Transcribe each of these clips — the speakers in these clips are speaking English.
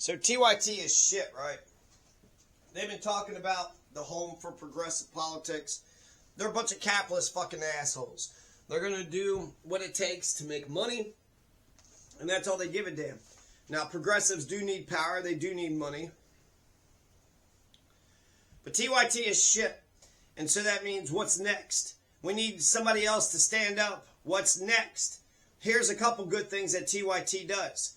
So TYT is shit, right? They've been talking about the home for progressive politics. They're a bunch of capitalist fucking assholes. They're going to do what it takes to make money, and that's all they give a damn. Now, progressives do need power. They do need money. But TYT is shit. And so that means what's next? We need somebody else to stand up. What's next? Here's a couple good things that TYT does.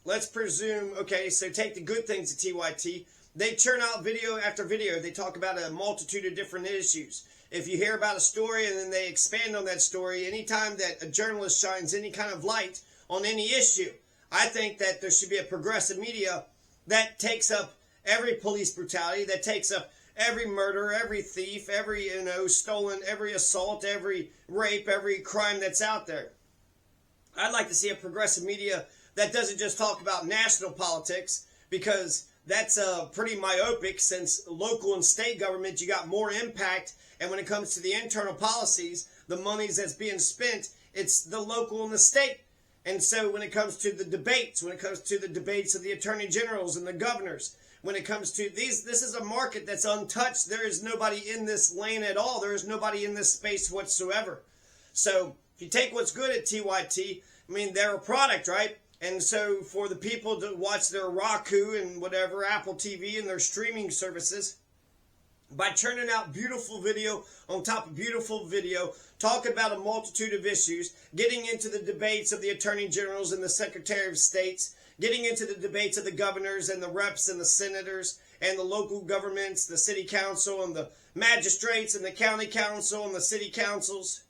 Let's presume, okay, so take the good things of TYT. They churn out video after video. They talk about a multitude of different issues. If you hear about a story and then they expand on that story, anytime that a journalist shines any kind of light on any issue, I think that there should be a progressive media that takes up every police brutality, that takes up every murder, every thief, every, stolen, every assault, every rape, every crime that's out there. I'd like to see a progressive media that doesn't just talk about national politics, because that's pretty myopic, since local and state government, you got more impact. And when it comes to the internal policies, the monies that's being spent, it's the local and the state. And so when it comes to the debates, of the attorney generals and the governors, when it comes to these, this is a market that's untouched. There is nobody in this lane at all. There is nobody in this space whatsoever. So if you take what's good at TYT, I mean, they're a product, right? And so for the people to watch their Roku and whatever, Apple TV and their streaming services, by churning out beautiful video on top of beautiful video, talking about a multitude of issues, getting into the debates of the attorney generals and the secretary of states, getting into the debates of the governors and the reps and the senators and the local governments, the city council and the magistrates and the county council and the city councils.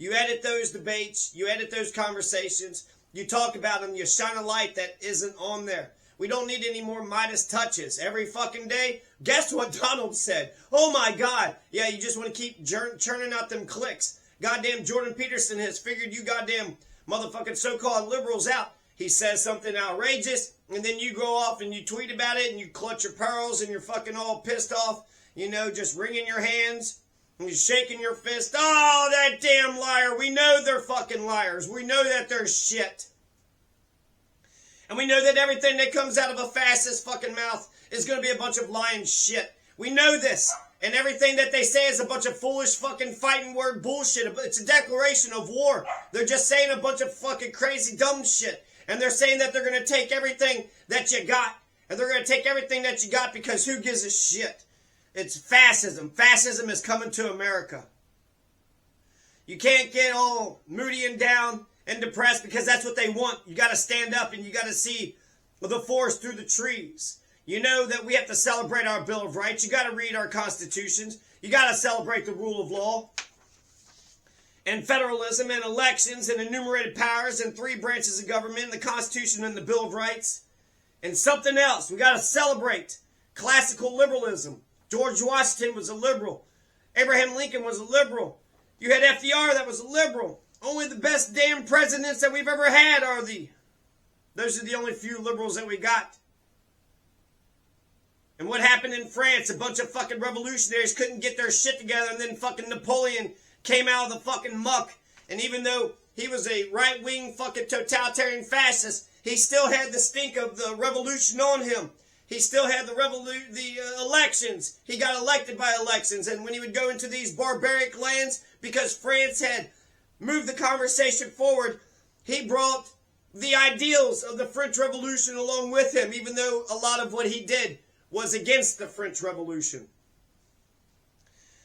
You edit those debates, you edit those conversations, you talk about them, you shine a light that isn't on there. We don't need any more Midas touches every fucking day. Guess what Donald said? Oh my God. Yeah, you just want to keep churning out them clicks. Goddamn Jordan Peterson has figured you goddamn motherfucking so-called liberals out. He says something outrageous, and then you go off and you tweet about it, and you clutch your pearls, and you're fucking all pissed off, just wringing your hands, and you're shaking your fist. Oh, that damn liar. We know they're fucking liars. We know that they're shit. And we know that everything that comes out of a fascist fucking mouth is going to be a bunch of lying shit. We know this. And everything that they say is a bunch of foolish fucking fighting word bullshit. It's a declaration of war. They're just saying a bunch of fucking crazy dumb shit. And they're saying that they're going to take everything that you got. And they're going to take everything that you got because who gives a shit? It's fascism. Fascism is coming to America. You can't get all moody and down and depressed because that's what they want. You got to stand up and you got to see the forest through the trees. You know that we have to celebrate our Bill of Rights. You got to read our constitutions. You got to celebrate the rule of law and federalism and elections and enumerated powers and 3 branches of government, the Constitution and the Bill of Rights. And something else. We got to celebrate classical liberalism. George Washington was a liberal. Abraham Lincoln was a liberal. You had FDR that was a liberal. Only the best damn presidents that we've ever had are those are the only few liberals that we got. And what happened in France? A bunch of fucking revolutionaries couldn't get their shit together, and then fucking Napoleon came out of the fucking muck. And even though he was a right-wing fucking totalitarian fascist, he still had the stink of the revolution on him. He still had the elections. He got elected by elections. And when he would go into these barbaric lands, because France had moved the conversation forward, he brought the ideals of the French Revolution along with him, even though a lot of what he did was against the French Revolution.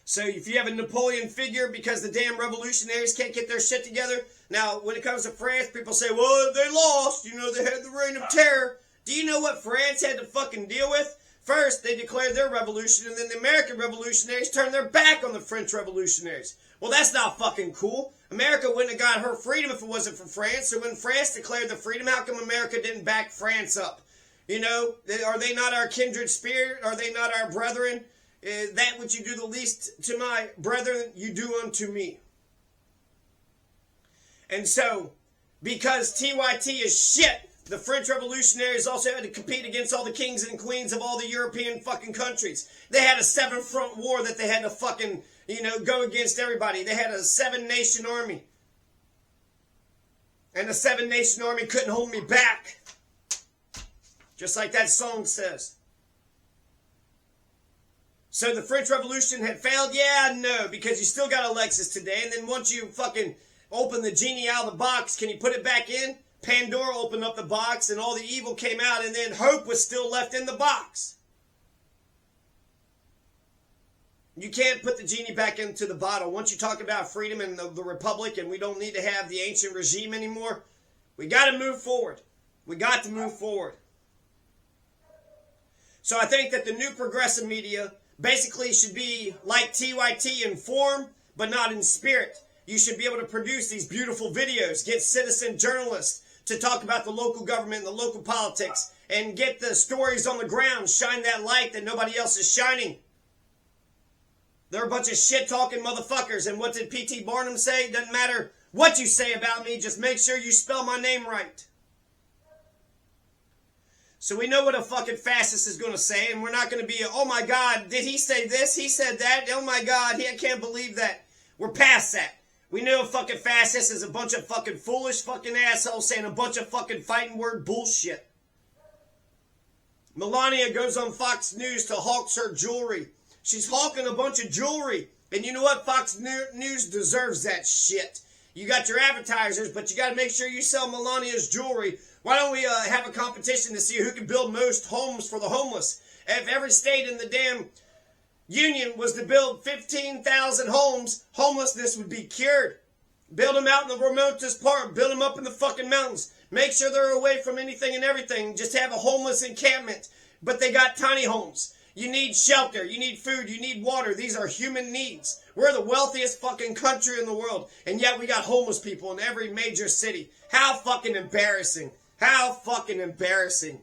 So if you have a Napoleon figure because the damn revolutionaries can't get their shit together. Now, when it comes to France, people say, well, they lost. They had the reign of terror. Do you know what France had to fucking deal with? First, they declared their revolution, and then the American revolutionaries turned their back on the French revolutionaries. Well, that's not fucking cool. America wouldn't have got her freedom if it wasn't for France. So when France declared the freedom, how come America didn't back France up? Are they not our kindred spirit? Are they not our brethren? That which you do the least to my brethren, you do unto me. And so, because TYT is shit, the French revolutionaries also had to compete against all the kings and queens of all the European fucking countries. They had a 7-front war that they had to fucking, go against everybody. They had a 7-nation army. And the 7-Nation Army couldn't hold me back. Just like that song says. So the French Revolution had failed? Yeah, no, because you still got Alexis today. And then once you fucking open the genie out of the box, can you put it back in? Pandora opened up the box and all the evil came out, and then hope was still left in the box. You can't put the genie back into the bottle. Once you talk about freedom and the republic and we don't need to have the ancient regime anymore, we got to move forward. We got to move forward. So I think that the new progressive media basically should be like TYT in form, but not in spirit. You should be able to produce these beautiful videos, get citizen journalists to talk about the local government and the local politics, and get the stories on the ground, shine that light that nobody else is shining. They're a bunch of shit-talking motherfuckers, and what did P.T. Barnum say? Doesn't matter what you say about me, just make sure you spell my name right. So we know what a fucking fascist is going to say, and we're not going to be, oh my God, did he say this? He said that? Oh my God, I can't believe that. We're past that. We know a fucking fascist is a bunch of fucking foolish fucking assholes saying a bunch of fucking fighting word bullshit. Melania goes on Fox News to hawk her jewelry. She's hawking a bunch of jewelry. And you know what? Fox News deserves that shit. You got your advertisers, but you got to make sure you sell Melania's jewelry. Why don't we have a competition to see who can build most homes for the homeless? If every state in the damn union was to build 15,000 homes, homelessness would be cured. Build them out in the remotest part. Build them up in the fucking mountains. Make sure they're away from anything and everything. Just have a homeless encampment. But they got tiny homes. You need shelter. You need food. You need water. These are human needs. We're the wealthiest fucking country in the world. And yet we got homeless people in every major city. How fucking embarrassing. How fucking embarrassing.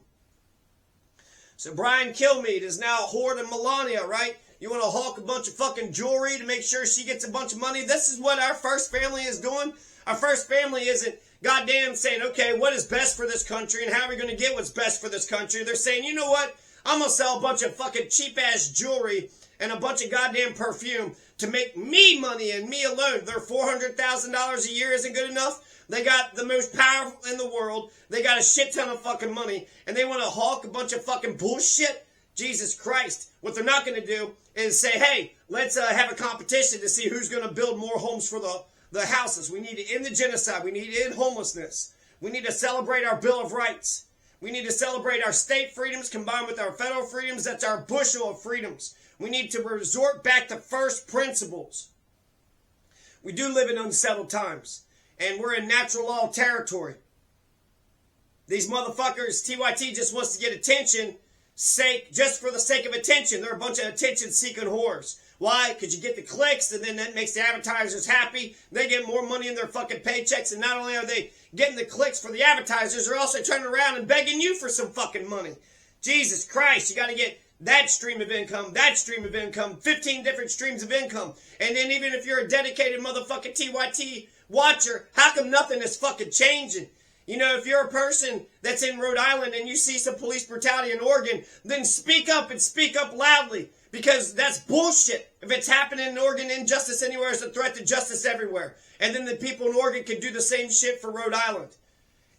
So Brian Kilmeade is now hoarding Melania, right? You want to hawk a bunch of fucking jewelry to make sure she gets a bunch of money? This is what our first family is doing. Our first family isn't goddamn saying, okay, what is best for this country and how are we going to get what's best for this country? They're saying, you know what? I'm going to sell a bunch of fucking cheap-ass jewelry and a bunch of goddamn perfume to make me money and me alone. Their $400,000 a year isn't good enough. They got the most powerful in the world. They got a shit ton of fucking money. And they want to hawk a bunch of fucking bullshit? Jesus Christ. What they're not going to do is say, hey, let's have a competition to see who's going to build more homes for the houses. We need to end the genocide. We need to end homelessness. We need to celebrate our Bill of Rights. We need to celebrate our state freedoms combined with our federal freedoms. That's our bushel of freedoms. We need to resort back to first principles. We do live in unsettled times. And we're in natural law territory. These motherfuckers, TYT just wants to get attention just for the sake of attention. They're a bunch of attention-seeking whores. Why? Because you get the clicks, and then that makes the advertisers happy. They get more money in their fucking paychecks, and not only are they getting the clicks for the advertisers, they're also turning around and begging you for some fucking money. Jesus Christ, you got to get that stream of income, 15 different streams of income. And then even if you're a dedicated motherfucking TYT watcher, how come nothing is fucking changing? You know, if you're a person that's in Rhode Island and you see some police brutality in Oregon, then speak up and speak up loudly. Because that's bullshit. If it's happening in Oregon, injustice anywhere is a threat to justice everywhere. And then the people in Oregon can do the same shit for Rhode Island.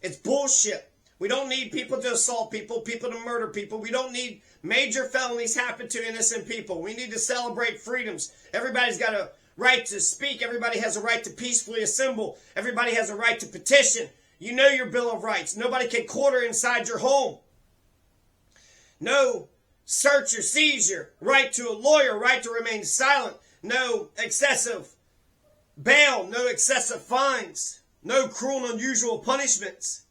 It's bullshit. We don't need people to assault people to murder people. We don't need major felonies happen to innocent people. We need to celebrate freedoms. Everybody's got a right to speak. Everybody has a right to peacefully assemble. Everybody has a right to petition. You know your Bill of Rights. Nobody can quarter inside your home. No search or seizure, right to a lawyer, right to remain silent, no excessive bail, no excessive fines, no cruel and unusual punishments.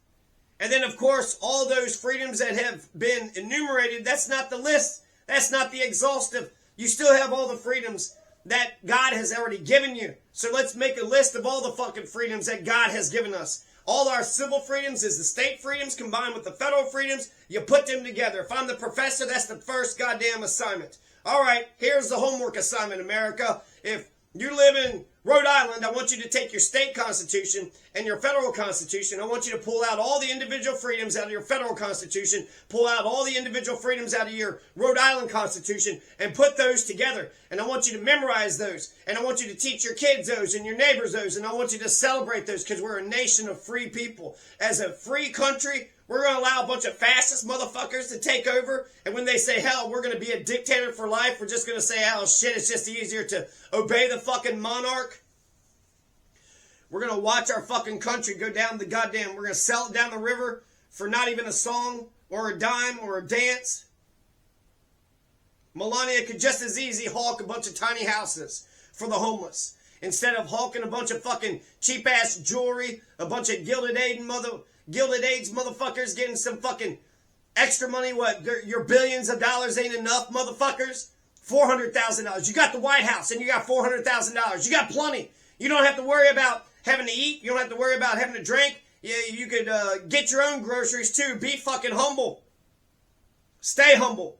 And then, of course, all those freedoms that have been enumerated, that's not the list. That's not the exhaustive. You still have all the freedoms that God has already given you. So let's make a list of all the fucking freedoms that God has given us. All our civil freedoms is the state freedoms combined with the federal freedoms. You put them together. If I'm the professor, that's the first goddamn assignment. All right, here's the homework assignment, America. If you live in Rhode Island, I want you to take your state constitution and your federal constitution. I want you to pull out all the individual freedoms out of your federal constitution, pull out all the individual freedoms out of your Rhode Island constitution, and put those together. And I want you to memorize those. And I want you to teach your kids those and your neighbors those. And I want you to celebrate those because we're a nation of free people. As a free country, we're going to allow a bunch of fascist motherfuckers to take over. And when they say, hell, we're going to be a dictator for life, we're just going to say, hell, shit, it's just easier to obey the fucking monarch. We're going to watch our fucking country go down the goddamn, we're going to sell it down the river for not even a song or a dime or a dance. Melania could just as easy hawk a bunch of tiny houses for the homeless. Instead of hawking a bunch of fucking cheap-ass jewelry, a bunch of Gilded Age motherfuckers getting some fucking extra money. What? Your billions of dollars ain't enough, motherfuckers? $400,000. You got the White House and you got $400,000. You got plenty. You don't have to worry about having to eat. You don't have to worry about having to drink. You could get your own groceries too. Be fucking humble. Stay humble.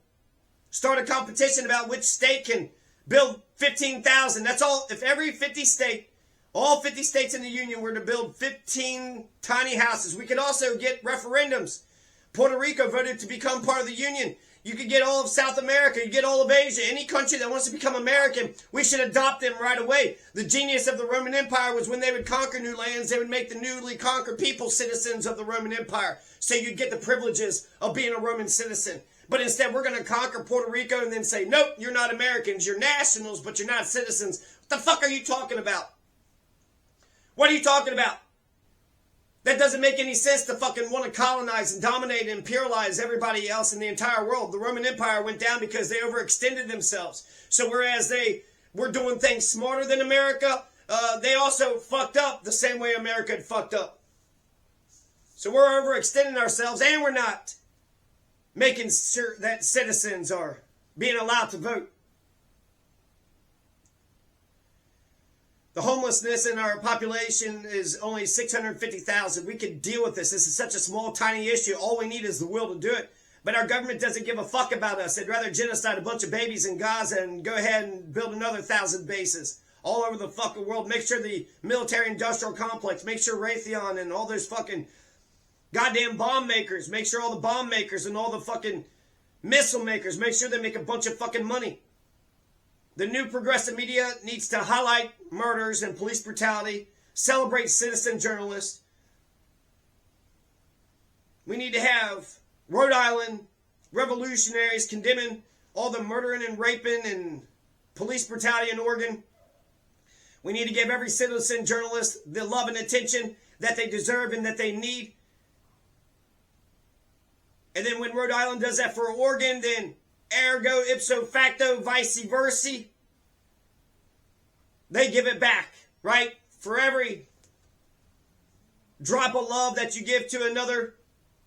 Start a competition about which state can build 15,000. That's all. If every 50 state, all 50 states in the union were to build 15 tiny houses, we could also get referendums. Puerto Rico voted to become part of the union. You could get all of South America. You get all of Asia. Any country that wants to become American, we should adopt them right away. The genius of the Roman Empire was when they would conquer new lands, they would make the newly conquered people citizens of the Roman Empire. So you'd get the privileges of being a Roman citizen. But instead, we're going to conquer Puerto Rico and then say, nope, you're not Americans. You're nationals, but you're not citizens. What the fuck are you talking about? What are you talking about? That doesn't make any sense to fucking want to colonize and dominate and imperialize everybody else in the entire world. The Roman Empire went down because they overextended themselves. So whereas they were doing things smarter than America, they also fucked up the same way America had fucked up. So we're overextending ourselves and we're not making sure that citizens are being allowed to vote. The homelessness in our population is only 650,000. We can deal with this. This is such a small, tiny issue. All we need is the will to do it. But our government doesn't give a fuck about us. They'd rather genocide a bunch of babies in Gaza and go ahead and build another 1,000 bases all over the fucking world. Make sure the military-industrial complex, make sure Raytheon and all those fucking goddamn bomb makers, make sure all the bomb makers and all the fucking missile makers, make sure they make a bunch of fucking money. The new progressive media needs to highlight murders and police brutality, celebrate citizen journalists. We need to have Rhode Island revolutionaries condemning all the murdering and raping and police brutality in Oregon. We need to give every citizen journalist the love and attention that they deserve and that they need. And then when Rhode Island does that for Oregon, then ergo, ipso facto, vice versa, they give it back, right? For every drop of love that you give to another,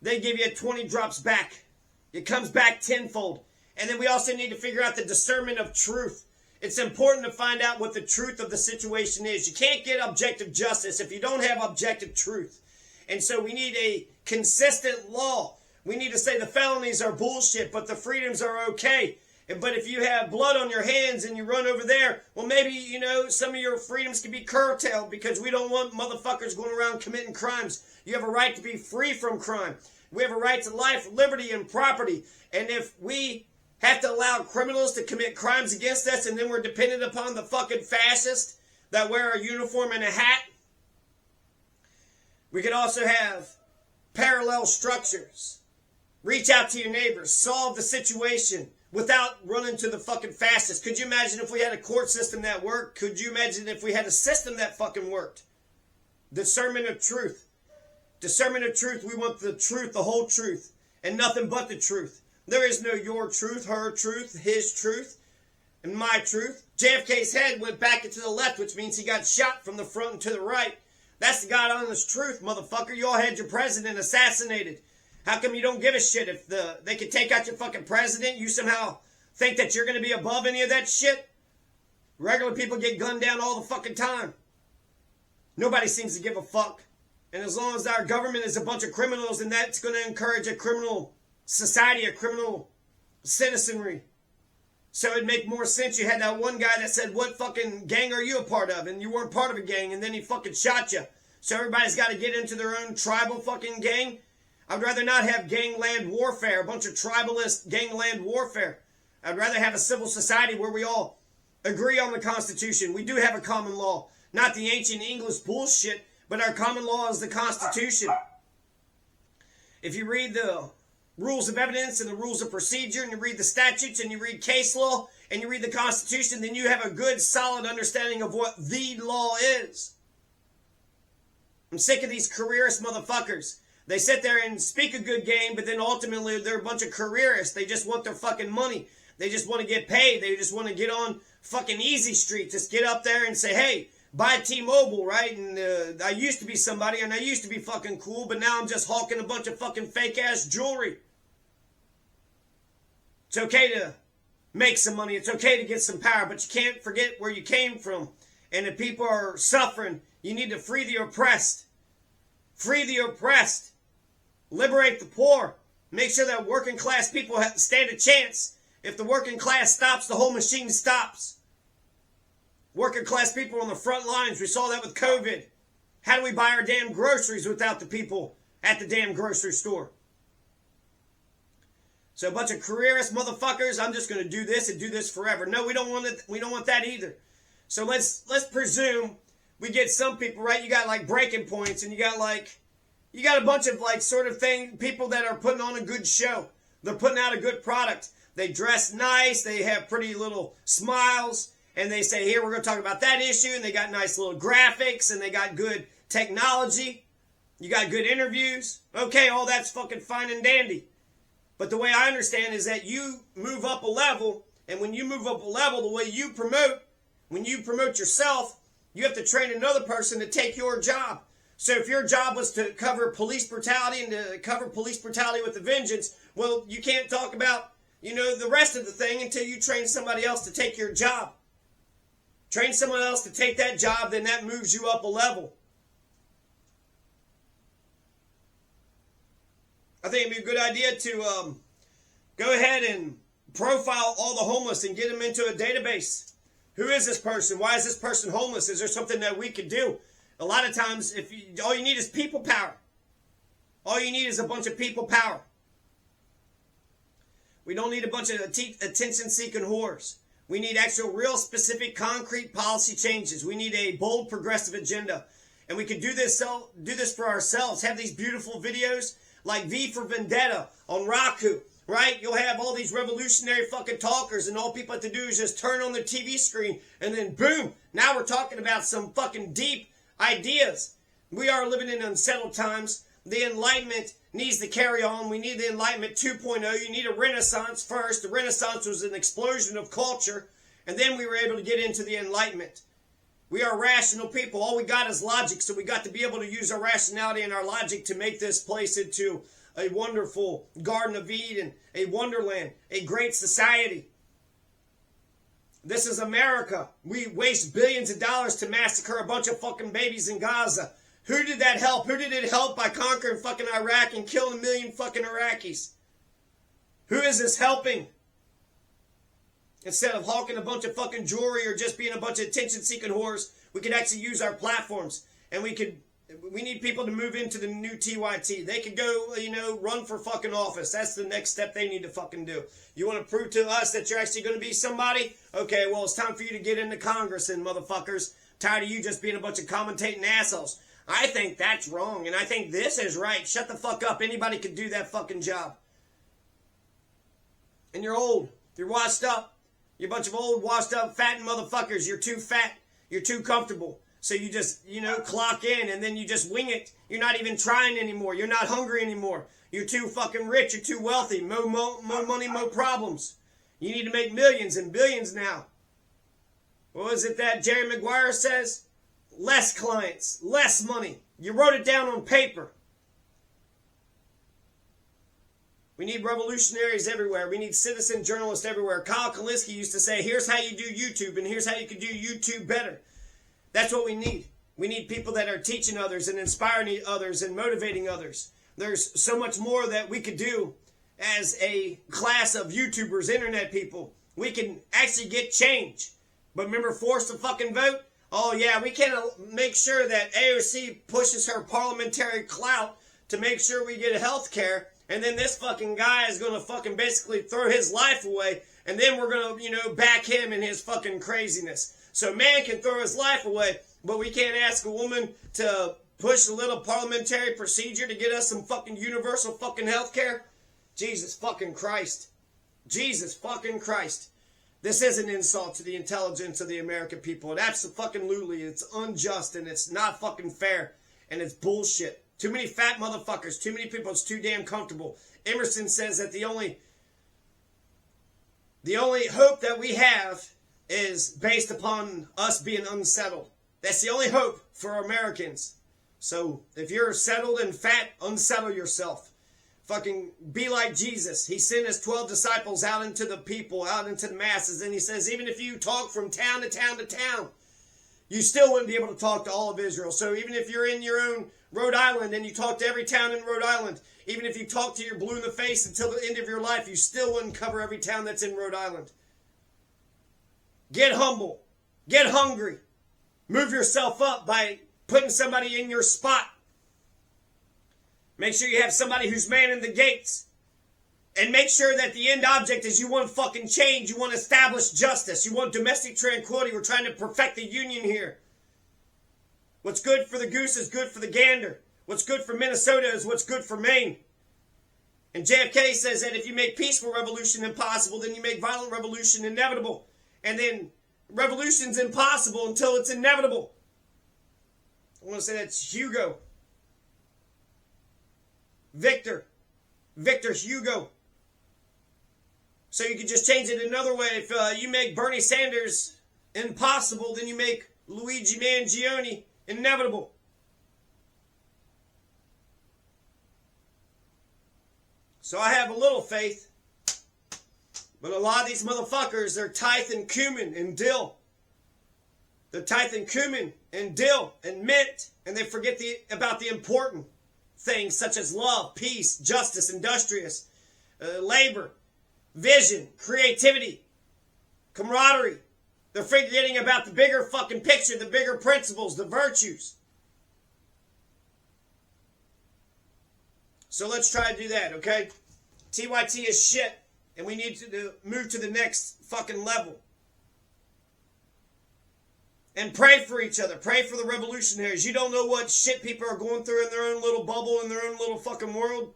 they give you 20 drops back. It comes back tenfold. And then we also need to figure out the discernment of truth. It's important to find out what the truth of the situation is. You can't get objective justice if you don't have objective truth. And so we need a consistent law. We need to say the felonies are bullshit, but the freedoms are okay. But if you have blood on your hands and you run over there, well, maybe, you know, some of your freedoms can be curtailed because we don't want motherfuckers going around committing crimes. You have a right to be free from crime. We have a right to life, liberty, and property. And if we have to allow criminals to commit crimes against us and then we're dependent upon the fucking fascists that wear a uniform and a hat, we could also have parallel structures. Reach out to your neighbors. Solve the situation without running to the fucking fascists. Could you imagine if we had a court system that worked? Could you imagine if we had a system that fucking worked? Discernment of truth. Discernment of truth. We want the truth, the whole truth, and nothing but the truth. There is no your truth, her truth, his truth, and my truth. JFK's head went back into the left, which means he got shot from the front and to the right. That's the God honest truth, motherfucker. You all had your president assassinated. How come you don't give a shit if they could take out your fucking president? You somehow think that you're going to be above any of that shit? Regular people get gunned down all the fucking time. Nobody seems to give a fuck. And as long as our government is a bunch of criminals, then that's going to encourage a criminal society, a criminal citizenry. So it'd make more sense. You had that one guy that said, what fucking gang are you a part of? And you weren't part of a gang, and then he fucking shot you. So everybody's got to get into their own tribal fucking gang. I'd rather not have gangland warfare, a bunch of tribalist gangland warfare. I'd rather have a civil society where we all agree on the Constitution. We do have a common law. Not the ancient English bullshit, but our common law is the Constitution. If you read the rules of evidence and the rules of procedure, and you read the statutes, and you read case law, and you read the Constitution, then you have a good, solid understanding of what the law is. I'm sick of these careerist motherfuckers. They sit there and speak a good game, but then ultimately they're a bunch of careerists. They just want their fucking money. They just want to get paid. They just want to get on fucking easy street. Just get up there and say, hey, buy T-Mobile, right? And I used to be somebody, and I used to be fucking cool, but now I'm just hawking a bunch of fucking fake-ass jewelry. It's okay to make some money. It's okay to get some power, but you can't forget where you came from. And if people are suffering, you need to free the oppressed. Free the oppressed. Liberate the poor. Make sure that working class people stand a chance. If the working class stops, the whole machine stops. Working class people on the front lines. We saw that with COVID. How do we buy our damn groceries without the people at the damn grocery store? So a bunch of careerist motherfuckers, I'm just going to do this and do this forever. No, we don't want it. We don't want that either. So let's presume we get some people, right? You got like breaking points, and you got a bunch of like sort of people that are putting on a good show. They're putting out a good product. They dress nice. They have pretty little smiles, and they say, here, we're going to talk about that issue. And they got nice little graphics, and they got good technology. You got good interviews. Okay, all that's fucking fine and dandy. But the way I understand is that you move up a level, and when you move up a level, the way you promote, when you promote yourself, you have to train another person to take your job. So if your job was to cover police brutality and to cover police brutality with a vengeance, well, you can't talk about, the rest of the thing until you train somebody else to take your job. Train someone else to take that job, then that moves you up a level. I think it'd be a good idea to go ahead and profile all the homeless and get them into a database. Who is this person? Why is this person homeless? Is there something that we could do? A lot of times, all you need is people power. All you need is a bunch of people power. We don't need a bunch of attention-seeking whores. We need actual, real, specific, concrete policy changes. We need a bold, progressive agenda. And we could do this for ourselves. Have these beautiful videos like V for Vendetta on Roku, right? You'll have all these revolutionary fucking talkers, and all people have to do is just turn on their TV screen, and then boom, now we're talking about some fucking deep ideas. We are living in unsettled times. The Enlightenment needs to carry on. We need the Enlightenment 2.0. You need a Renaissance first. The Renaissance was an explosion of culture, and then we were able to get into the Enlightenment. We are rational people. All we got is logic, so we got to be able to use our rationality and our logic to make this place into a wonderful Garden of Eden, a wonderland, a great society. This is America. We waste billions of dollars to massacre a bunch of fucking babies in Gaza. Who did that help? Who did it help by conquering fucking Iraq and killing 1 million fucking Iraqis? Who is this helping? Instead of hawking a bunch of fucking jewelry or just being a bunch of attention-seeking whores, we could actually use our platforms. And we need people to move into the new TYT. They could go, run for fucking office. That's the next step they need to fucking do. You want to prove to us that you're actually going to be somebody? Okay, well, it's time for you to get into Congress, and motherfuckers. Tired of you just being a bunch of commentating assholes. I think that's wrong, and I think this is right. Shut the fuck up. Anybody could do that fucking job. And you're old. You're washed up. You're a bunch of old, washed up, fat motherfuckers. You're too fat. You're too comfortable. So you just, clock in, and then you just wing it. You're not even trying anymore. You're not hungry anymore. You're too fucking rich. You're too wealthy. More money, more problems. You need to make millions and billions now. What was it that Jerry Maguire says? Less clients, less money. You wrote it down on paper. We need revolutionaries everywhere. We need citizen journalists everywhere. Kyle Kalinske used to say, here's how you do YouTube, and here's how you can do YouTube better. That's what we need. We need people that are teaching others and inspiring others and motivating others. There's so much more that we could do as a class of YouTubers, internet people. we can actually get change. But remember, force the fucking vote? Oh yeah, we can't make sure that AOC pushes her parliamentary clout to make sure we get health care, and then this fucking guy is gonna fucking basically throw his life away, and then we're gonna, back him in his fucking craziness. So man can throw his life away, but we can't ask a woman to push a little parliamentary procedure to get us some fucking universal fucking health care? Jesus fucking Christ. Jesus fucking Christ. This is an insult to the intelligence of the American people. It absolutely, it's unjust, and it's not fucking fair, and it's bullshit. Too many fat motherfuckers, too many people, it's too damn comfortable. Emerson says that the only hope that we have is based upon us being unsettled. That's the only hope for Americans. So if you're settled and fat, unsettle yourself. Fucking be like Jesus. He sent his 12 disciples out into the people, out into the masses, and he says, even if you talk from town to town to town, you still wouldn't be able to talk to all of Israel. So even if you're in your own Rhode Island and you talk to every town in Rhode Island, even if you talk to your blue in the face until the end of your life, you still wouldn't cover every town that's in Rhode Island. Get humble. Get hungry. Move yourself up by putting somebody in your spot. Make sure you have somebody who's manning the gates. And make sure that the end object is you want fucking change. You want to establish justice. You want domestic tranquility. We're trying to perfect the union here. What's good for the goose is good for the gander. What's good for Minnesota is what's good for Maine. And JFK says that if you make peaceful revolution impossible, then you make violent revolution inevitable. And then revolution's impossible until it's inevitable. I want to say that's Hugo. Victor Hugo. So you could just change it another way. If you make Bernie Sanders impossible, then you make Luigi Mangione inevitable. So I have a little faith, but a lot of these motherfuckers, they're tithing cumin and dill. They're tithing cumin and dill and mint, and they forget about the important things such as love, peace, justice, industrious, labor, vision, creativity, camaraderie. They're forgetting about the bigger fucking picture, the bigger principles, the virtues. So let's try to do that, okay? TYT is shit, and we need to move to the next fucking level. And pray for each other. Pray for the revolutionaries. You don't know what shit people are going through in their own little bubble, in their own little fucking world,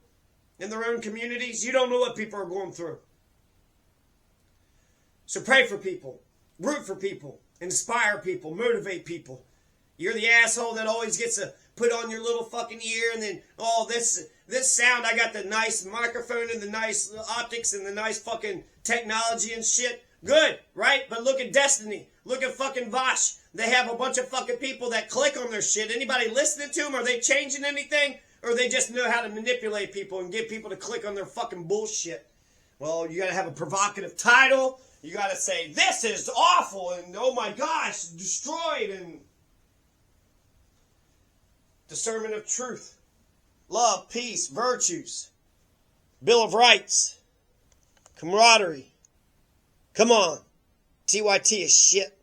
in their own communities. You don't know what people are going through. So pray for people. Root for people. Inspire people. Motivate people. You're the asshole that always gets to put on your little fucking ear and then, oh, this sound, I got the nice microphone and the nice optics and the nice fucking technology and shit. Good, right? But look at Destiny. Look at fucking Vosh. They have a bunch of fucking people that click on their shit. Anybody listening to them? Are they changing anything? Or they just know how to manipulate people and get people to click on their fucking bullshit? Well, you gotta have a provocative title. You gotta say, this is awful, and oh my gosh, destroyed, and discernment of truth, love, peace, virtues, Bill of Rights, camaraderie. Come on. TYT is shit.